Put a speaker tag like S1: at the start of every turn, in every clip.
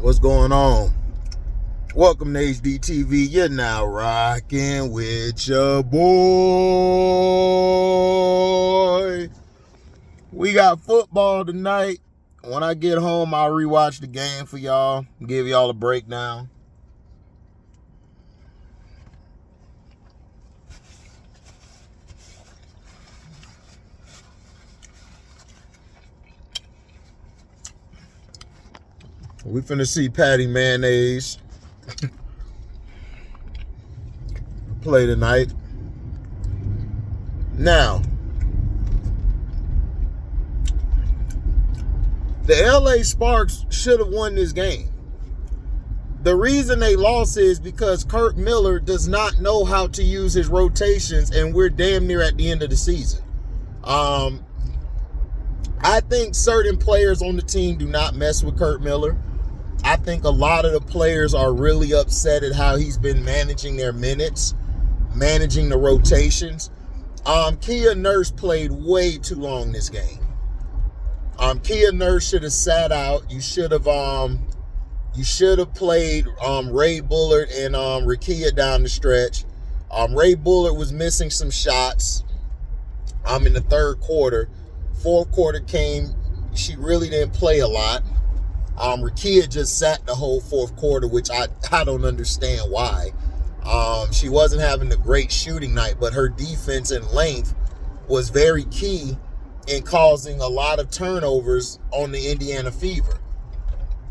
S1: What's going on? Welcome to HDiiTV. You're now rocking with your boy. We got football tonight. When I get home, I'll rewatch the game for y'all, give y'all a breakdown. We finna see Patty Mayonnaise play tonight. Now, the LA Sparks should have won this game. The reason they lost is because Curt Miller does not know how to use his rotations, and we're damn near at the end of the season. I think certain players on the team do not mess with Curt Miller. I think a lot of the players are really upset at how he's been managing their minutes, managing the rotations. Kia Nurse played way too long this game. Kia Nurse should have sat out. You should have played Ray Bullard and Rakia down the stretch. Ray Bullard was missing some shots in the third quarter. Fourth quarter came, she really didn't play a lot. Rakia just sat the whole fourth quarter, which I don't understand why. She wasn't having a great shooting night, but her defense and length was very key in causing a lot of turnovers on the Indiana Fever.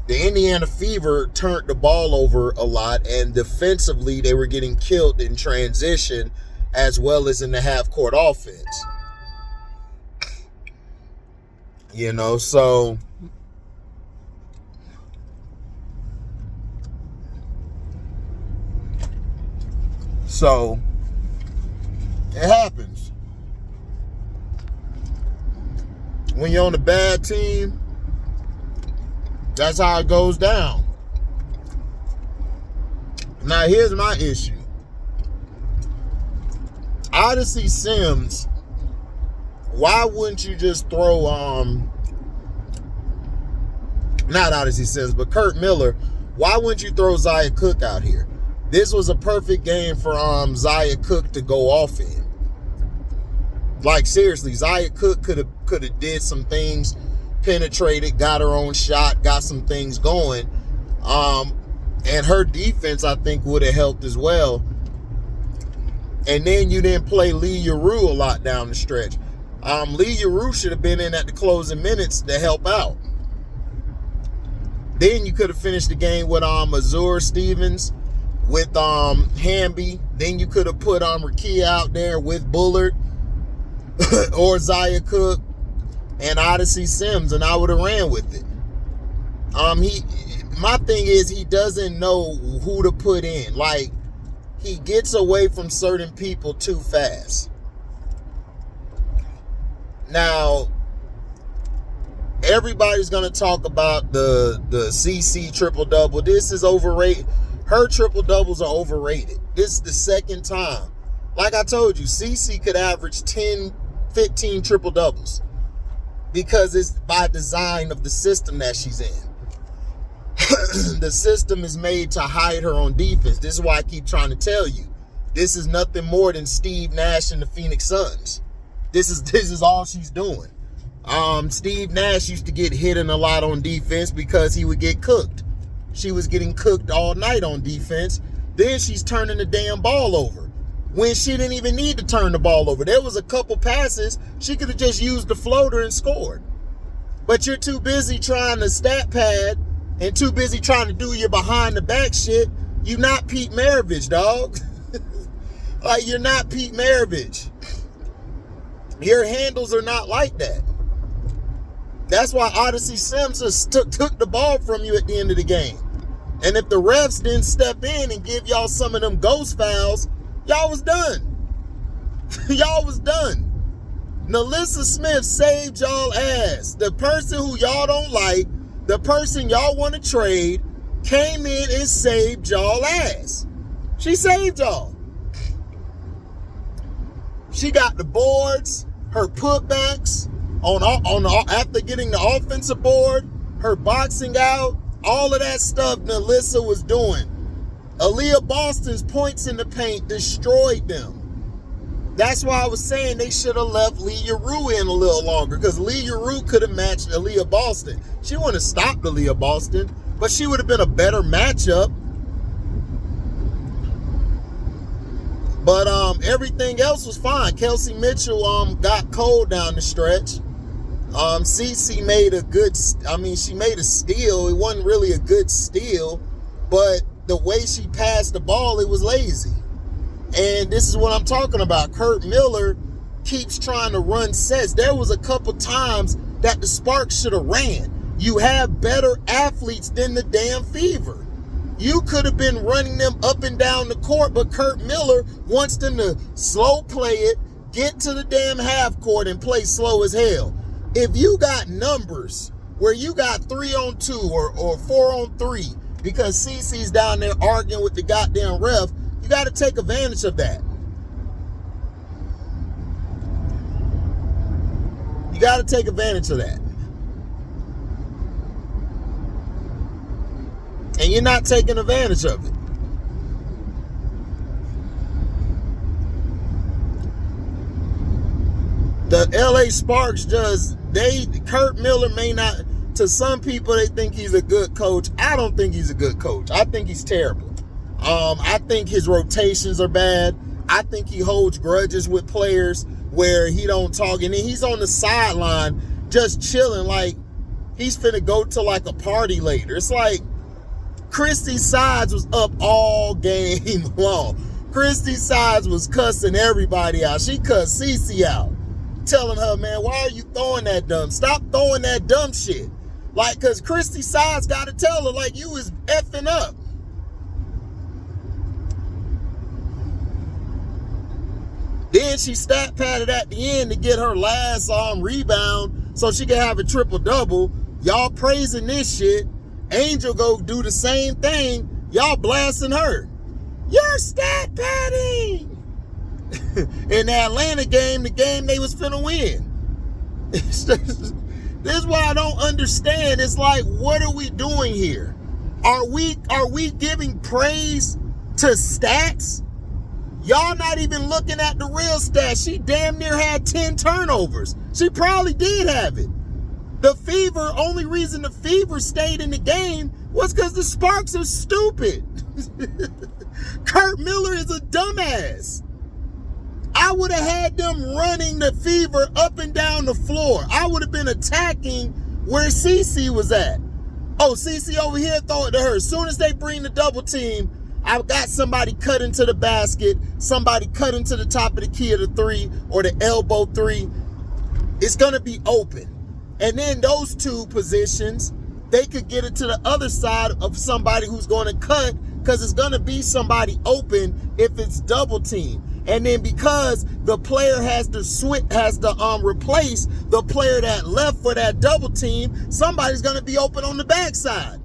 S1: The Indiana Fever turned the ball over a lot, and defensively they were getting killed in transition as well as in the half-court offense. You know, so it happens. When you're on a bad team, that's how it goes down. Now, here's my issue. Odyssey Sims, why wouldn't you just throw, not Odyssey Sims, but Curt Miller, why wouldn't you throw Zia Cook out here? This was a perfect game for Zia Cook to go off in. Like, seriously, Zia Cook could have did some things, penetrated, got her own shot, got some things going. And her defense, I think, would have helped as well. And then you didn't play Lee Yarou a lot down the stretch. Lee Yarou should have been in at the closing minutes to help out. Then you could have finished the game with Azur Stevens, with Hamby. Then you could have put Rakia out there with Bullard or Zia Cook and Odyssey Sims, and I would have ran with it. My thing is, he doesn't know who to put in. Like, he gets away from certain people too fast. Now, everybody's gonna talk about the CC triple-double. This is overrated. Her triple-doubles are overrated. This is the second time. Like I told you, CC could average 10, 15 triple-doubles because it's by design of the system that she's in. The system is made to hide her on defense. This is why I keep trying to tell you. This is nothing more than Steve Nash and the Phoenix Suns. This is all she's doing. Steve Nash used to get hidden a lot on defense because he would get cooked. She was getting cooked all night on defense. Then she's turning the damn ball over when she didn't even need to turn the ball over. There was a couple passes. She could have just used the floater and scored. But you're too busy trying to stat pad and too busy trying to do your behind the back shit. You're not Pete Maravich, dog. Like, you're not Pete Maravich. Your handles are not like that. That's why Odyssey Sims just took the ball from you at the end of the game. And if the refs didn't step in and give y'all some of them ghost fouls, y'all was done. Y'all was done. Nalyssa Smith saved y'all ass. The person who y'all don't like, the person y'all want to trade, came in and saved y'all ass. She saved y'all. She got the boards, her putbacks, after getting the offensive board, her boxing out, all of that stuff Nalyssa was doing. Aaliyah Boston's points in the paint destroyed them. That's why I was saying they should have left Leah Rue in a little longer, because Leah Rue could have matched Aaliyah Boston. She wouldn't have stopped Aaliyah Boston, but she would have been a better matchup. But everything else was fine. Kelsey Mitchell got cold down the stretch. CC made a good, she made a steal. It wasn't really a good steal, but the way she passed the ball, it was lazy. And this is what I'm talking about. Kurt Miller keeps trying to run sets. There was a couple times that the Sparks should have ran. You have better athletes than the damn Fever. You could have been running them up and down the court, but Kurt Miller wants them to slow play it, get to the damn half court, and play slow as hell. If you got numbers where you got 3-on-2 or 4-on-3 because CC's down there arguing with the goddamn ref, you got to take advantage of that. You got to take advantage of that. And you're not taking advantage of it. The LA Sparks Kurt Miller may not, to some people they think he's a good coach. I don't think he's a good coach. I think he's terrible. I think his rotations are bad. I think he holds grudges with players where he don't talk. And then he's on the sideline just chilling like he's finna go to like a party later. It's like Christy Sides was up all game long. Christy Sides was cussing everybody out. She cussed Cece out, telling her, man, why are you throwing that dumb? Stop throwing that dumb shit. Like, because Christy Sides got to tell her, like, you was effing up. Then she stat padded at the end to get her last rebound so she could have a triple-double. Y'all praising this shit. Angel go do the same thing. Y'all blasting her. You're stat padding. In the Atlanta game, the game they was finna win. This is why I don't understand. It's like, what are we doing here? Are we giving praise to stats? Y'all not even looking at the real stats. She damn near had 10 turnovers. She probably did have it. The Fever, only reason the Fever stayed in the game was because the Sparks are stupid. Kurt Miller is a dumbass. I would have had them running the Fever up and down the floor. I would have been attacking where CC was at. Oh, CC over here, throw it to her. As soon as they bring the double team, I've got somebody cut into the basket, somebody cut into the top of the key of the three or the elbow three. It's going to be open. And then those two positions, they could get it to the other side of somebody who's going to cut, because it's going to be somebody open if it's double team. And then because the player has to replace the player that left for that double team, somebody's going to be open on the backside.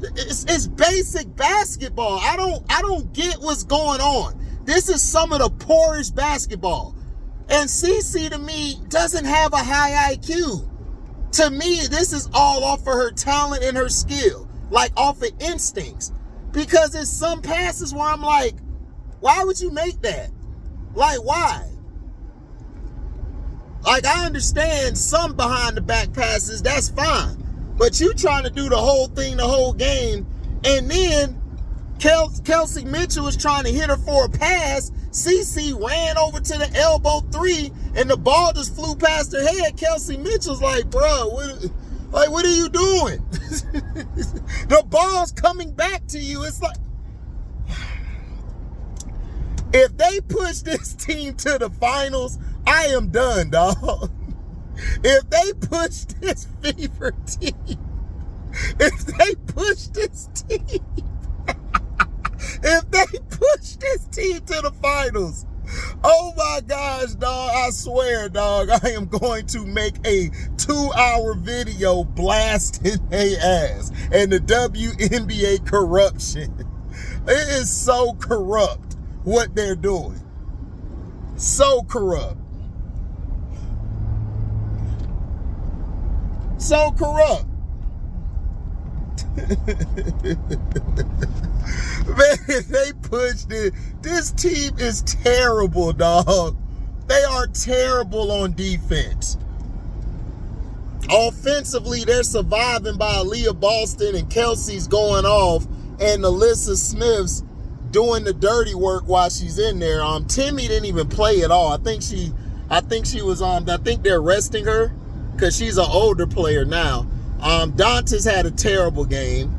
S1: It's basic basketball. I don't get what's going on. This is some of the poorest basketball. And CC, to me, doesn't have a high IQ. To me, this is all off of her talent and her skill, like off of instincts. Because there's some passes where I'm like, why would you make that? Like, why? Like, I understand some behind the back passes, that's fine. But you trying to do the whole thing, the whole game, and then Kelsey Mitchell was trying to hit her for a pass. CC ran over to the elbow three, and the ball just flew past her head. Kelsey Mitchell's like, bro, what are you doing? The ball's coming back to you. It's like, if they push this team to the finals, I am done, dog. If they push this Fever team, if they push this team to the finals, oh my gosh, dog, I swear, dog, I am going to make a 2-hour video blasting their ass and the WNBA corruption. It is so corrupt what they're doing. So corrupt. So corrupt. Man, they pushed it. This team is terrible, dog. They are terrible on defense. Offensively, they're surviving by Aaliyah Boston and Kelsey's going off, and Nalyssa Smith's doing the dirty work while she's in there. Timmy didn't even play at all. I think she was I think they're resting her because she's an older player now. Dantes had a terrible game.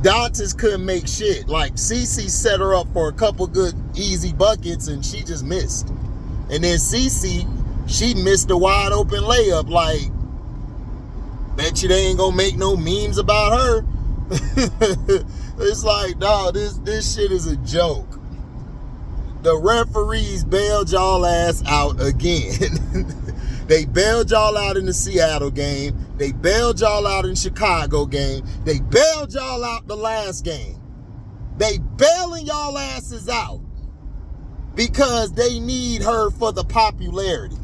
S1: Dantes couldn't make shit. Like, Cece set her up for a couple good easy buckets and she just missed. And then Cece, she missed a wide open layup. Like, bet you they ain't gonna make no memes about her. It's like, dog, this shit is a joke. The referees bailed y'all ass out again. They bailed y'all out in the Seattle game. They bailed y'all out in Chicago game. They bailed y'all out the last game. They bailing y'all asses out because they need her for the popularity.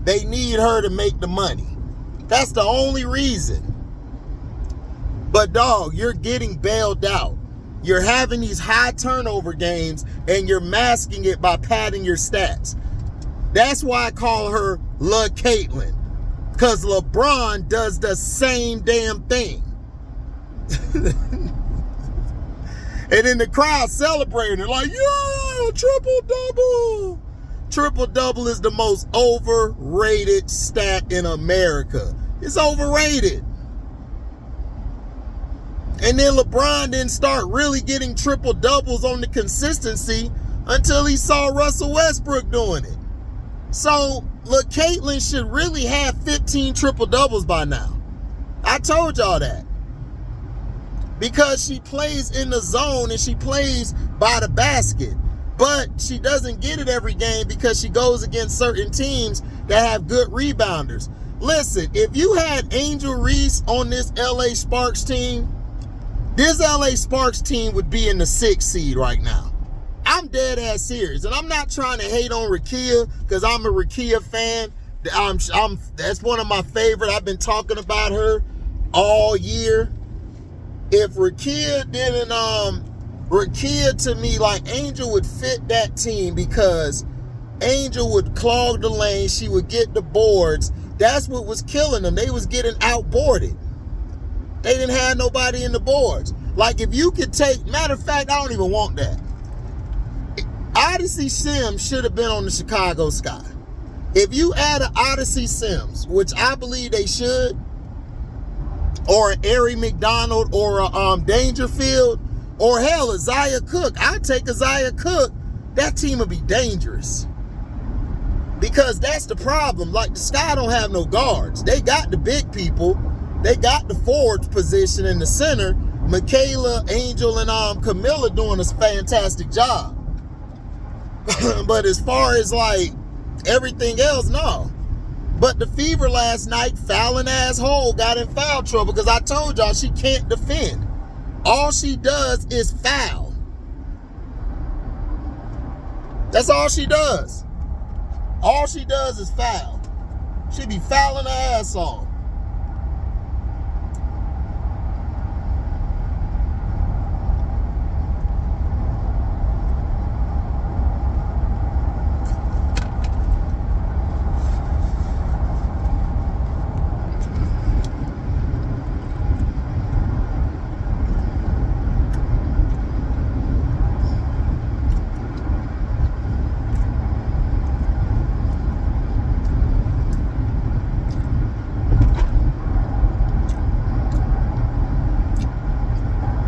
S1: They need her to make the money. That's the only reason. But dog, you're getting bailed out. You're having these high turnover games and you're masking it by padding your stats. That's why I call her LeCaitlin, because LeBron does the same damn thing. And then the crowd celebrating. They're like, yeah, triple-double. Triple-double is the most overrated stat in America. It's overrated. And then LeBron didn't start really getting triple-doubles on the consistency until he saw Russell Westbrook doing it. So, LeCaitlin should really have 15 triple-doubles by now. I told y'all that. Because she plays in the zone and she plays by the basket. But she doesn't get it every game because she goes against certain teams that have good rebounders. Listen, if you had Angel Reese on this LA Sparks team, this LA Sparks team would be in the 6th seed right now. I'm dead ass serious. And I'm not trying to hate on Rakia because I'm a Rakia fan. That's one of my favorite. I've been talking about her all year. If Rakia didn't, Rakia to me, like, Angel would fit that team because Angel would clog the lane. She would get the boards. That's what was killing them. They was getting outboarded. They didn't have nobody in the boards. Like, if you could take, matter of fact, I don't even want that. Odyssey Sims should have been on the Chicago Sky. If you add an Odyssey Sims, which I believe they should, or an Ari McDonald, or a Dangerfield, or hell, a Zaya Cook. I'd take a Zaya Cook. That team would be dangerous. Because that's the problem. Like, the Sky don't have no guards. They got the big people. They got the forward position in the center. Michaela, Angel, and Camilla doing a fantastic job. But as far as, like, everything else, no. But the Fever last night, fouling asshole, got in foul trouble because I told y'all she can't defend. All she does is foul. That's all she does. All she does is foul. She be fouling her ass off.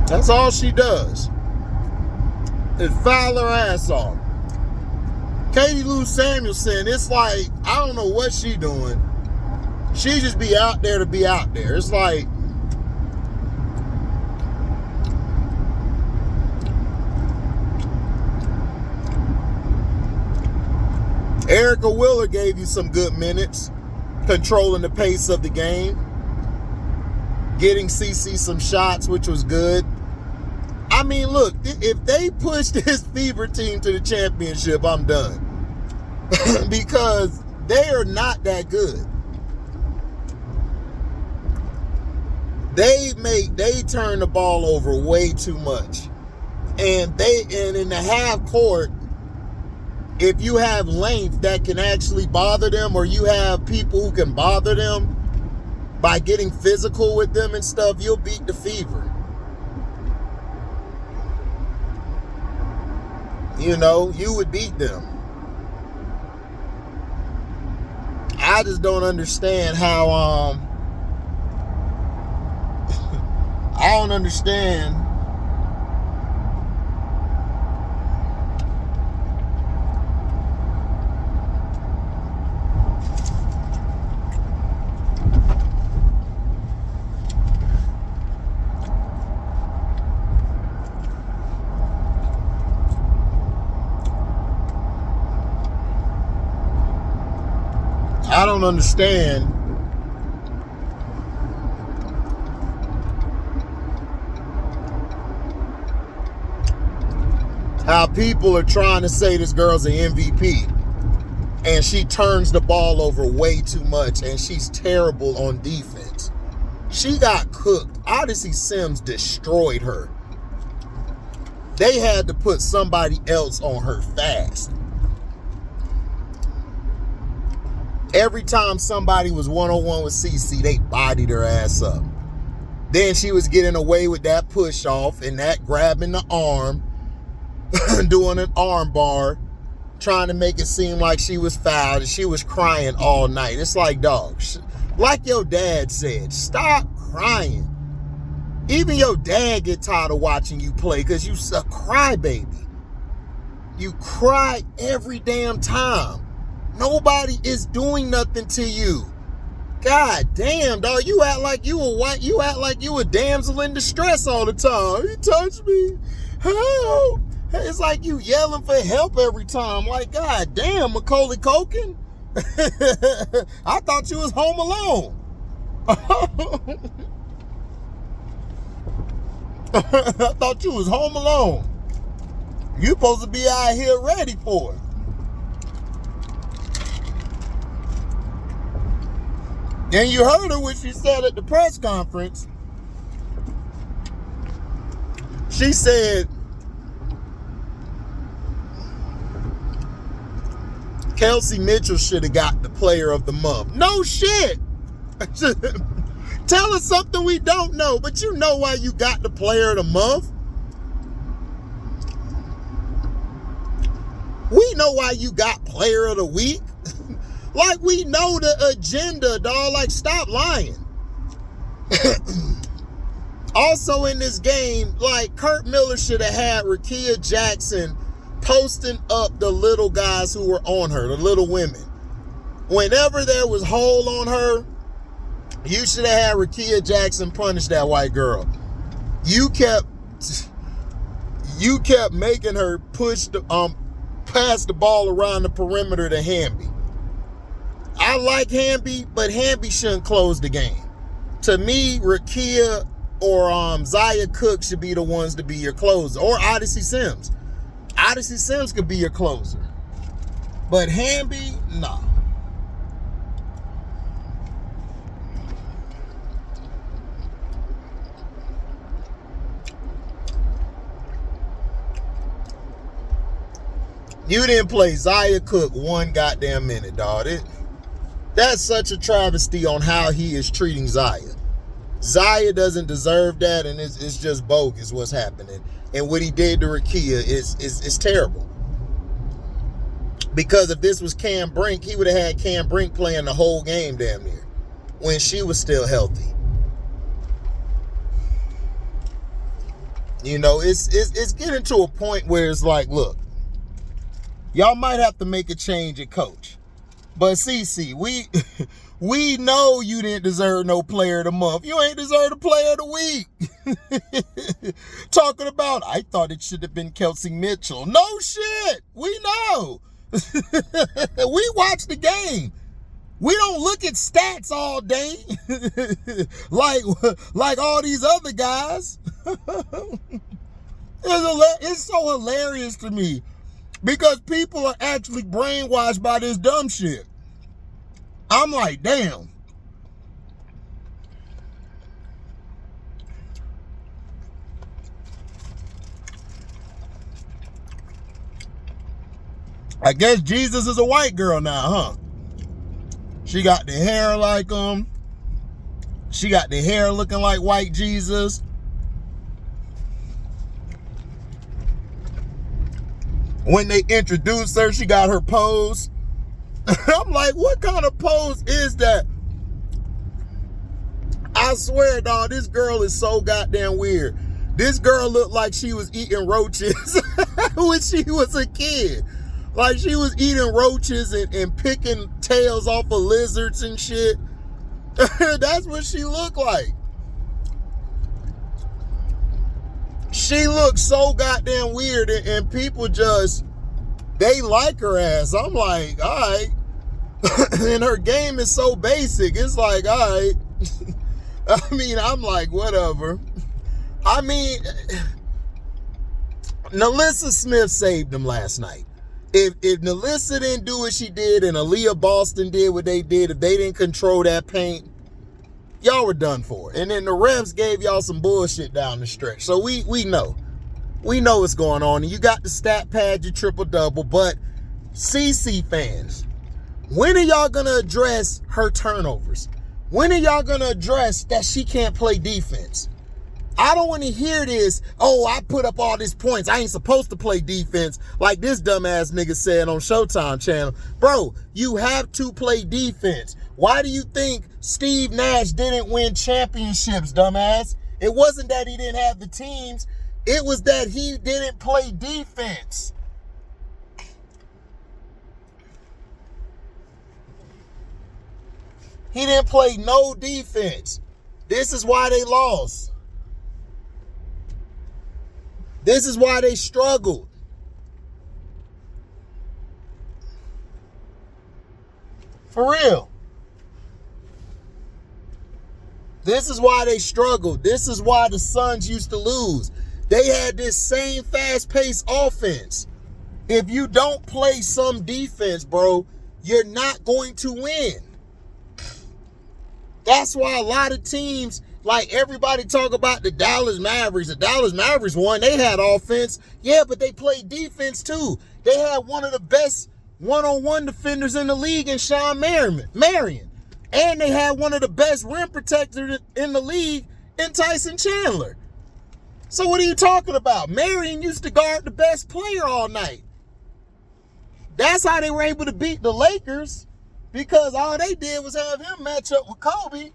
S1: That's all she does. Is foul her ass off. Katie Lou Samuelson, it's like, I don't know what she doing. She just be out there to be out there. It's like, Erica Wheeler gave you some good minutes, controlling the pace of the game, getting CC some shots, which was good. I mean, look, if they push this Fever team to the championship, I'm done. Because they are not that good. They turn the ball over way too much. And in the half court, if you have length that can actually bother them, or you have people who can bother them by getting physical with them and stuff, you'll beat the fever. You know, you would beat them. I just don't understand how, I don't understand how people are trying to say this girl's an MVP and she turns the ball over way too much and she's terrible on defense. She got cooked. Odyssey Sims destroyed her. They had to put somebody else on her fast. Every time somebody was one-on-one with CC, they bodied her ass up. Then she was getting away with that push off and that grabbing the arm, doing an arm bar, trying to make it seem like she was fouled, and she was crying all night. It's like, dog, like your dad said, stop crying. Even your dad get tired of watching you play because you a crybaby. You cry every damn time. Nobody is doing nothing to you. God damn, dog. You act like you a damsel in distress all the time. He touched me. Help. It's like you yelling for help every time. Like, God damn, Macaulay Culkin. I thought you was home alone. I thought you was home alone. You supposed to be out here ready for it. And you heard her when she said at the press conference, she said, Kelsey Mitchell should have got the player of the month. No shit. Tell us something we don't know, but you know why you got the player of the month. We know why you got player of the week. Like, we know the agenda, dog. Like, stop lying. Also in this game, like, Kurt Miller should have had Rakia Jackson posting up the little guys who were on her, the little women. Whenever there was hole on her, you should have had Rakia Jackson punish that white girl. You kept making her push the pass the ball around the perimeter to Hamby. I like Hamby, but Hamby shouldn't close the game. To me, Rakia or Zaya Cook should be the ones to be your closer, or Odyssey Sims. Odyssey Sims could be your closer. But Hamby, no. You didn't play Zaya Cook one goddamn minute, dog. That's such a travesty on how he is treating Zaya. Zaya doesn't deserve that, and it's just bogus what's happening. And what he did to Rakia is terrible. Because if this was Cam Brink, he would have had Cam Brink playing the whole game damn near when she was still healthy. You know, it's getting to a point where it's like, look, y'all might have to make a change at coach. But CC, we know you didn't deserve no player of the month. You ain't deserve the player of the week. Talking about, I thought it should have been Kelsey Mitchell. No shit. We know. We watch the game. We don't look at stats all day like all these other guys. It's so hilarious to me. Because people are actually brainwashed by this dumb shit. I'm like, damn. I guess Jesus is a white girl now, huh? She got the hair like him. She got the hair looking like white Jesus. When they introduced her, she got her pose. I'm like, what kind of pose is that? I swear, dog, this girl is so goddamn weird. This girl looked like she was eating roaches when she was a kid. Like she was eating roaches and picking tails off of lizards and shit. That's what she looked like. She looked so goddamn weird, and people just, they like her ass. I'm like, all right. And her game is so basic. It's like, all right. I mean, I'm like, whatever. I mean, Nalyssa Smith saved them last night. If Nalyssa didn't do what she did and Aaliyah Boston did what they did, if they didn't control that paint, y'all were done for. And then the refs gave y'all some bullshit down the stretch. So we know. We know what's going on. And you got the stat pad, your triple-double. But CC fans, when are y'all going to address her turnovers? When are y'all going to address that she can't play defense? I don't want to hear this, oh, I put up all these points. I ain't supposed to play defense, like this dumbass nigga said on Showtime channel. Bro, you have to play defense. Why do you think Steve Nash didn't win championships, dumbass? It wasn't that he didn't have the teams. It was that he didn't play defense. He didn't play no defense. This is why they lost. This is why they struggled. For real. This is why they struggled. This is why the Suns used to lose. They had this same fast-paced offense. If you don't play some defense, bro, you're not going to win. That's why a lot of teams, like everybody talk about the Dallas Mavericks. The Dallas Mavericks won. They had offense. Yeah, but they played defense too. They had one of the best one-on-one defenders in the league in Sean Marion. And they had one of the best rim protectors in the league in Tyson Chandler. So what are you talking about? Marion used to guard the best player all night. That's how they were able to beat the Lakers, because all they did was have him match up with Kobe.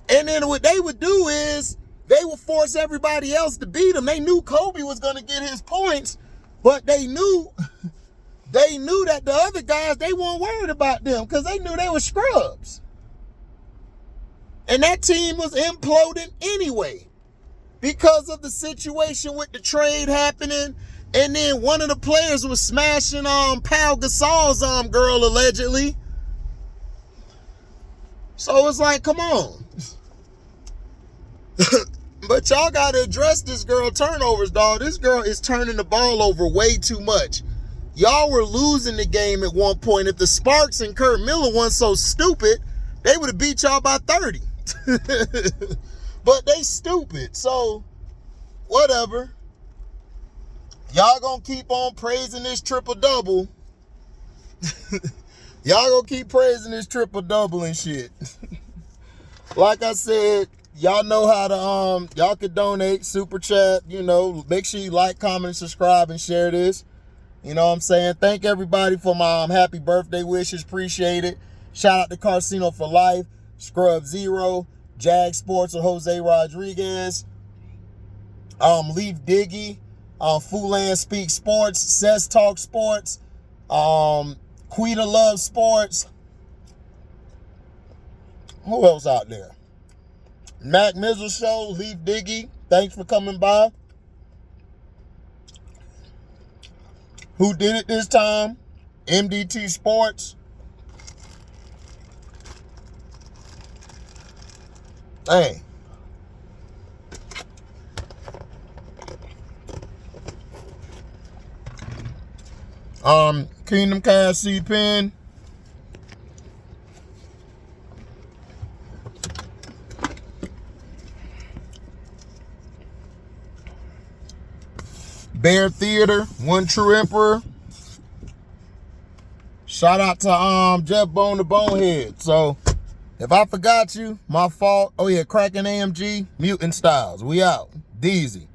S1: And then what they would do is they would force everybody else to beat him. They knew Kobe was going to get his points, but they knew that the other guys, they weren't worried about them because they knew they were scrubs. And that team was imploding anyway because of the situation with the trade happening. And then one of the players was smashing Pau Gasol's girl allegedly. So it's like, come on. But y'all got to address this girl turnovers, dog. This girl is turning the ball over way too much. Y'all were losing the game at one point. If the Sparks and Kurt Miller weren't so stupid, they would have beat y'all by 30. But they stupid. So, whatever. Y'all gonna keep on praising this triple-double. Y'all gonna keep praising this triple-double and shit. Like I said, y'all know how to, y'all could donate, super chat, you know, make sure you like, comment, subscribe, and share this. You know what I'm saying? Thank everybody for my happy birthday wishes. Appreciate it. Shout out to Carcino for Life, Scrub Zero, Jag Sports with Jose Rodriguez, Leaf Diggy, Fulan Speak Sports, Cess Talk Sports, Quita Love Sports. Who else out there? Mac Mizzle Show, Leaf Diggy. Thanks for coming by. Who did it this time? MDT Sports. Hey. Kingdom Cash C Pen. Bear Theater, One True Emperor. Shout out to Jeff Bone the Bonehead. So if I forgot you, my fault. Oh yeah, krakenamg, mutantstylez. We out. Deezy.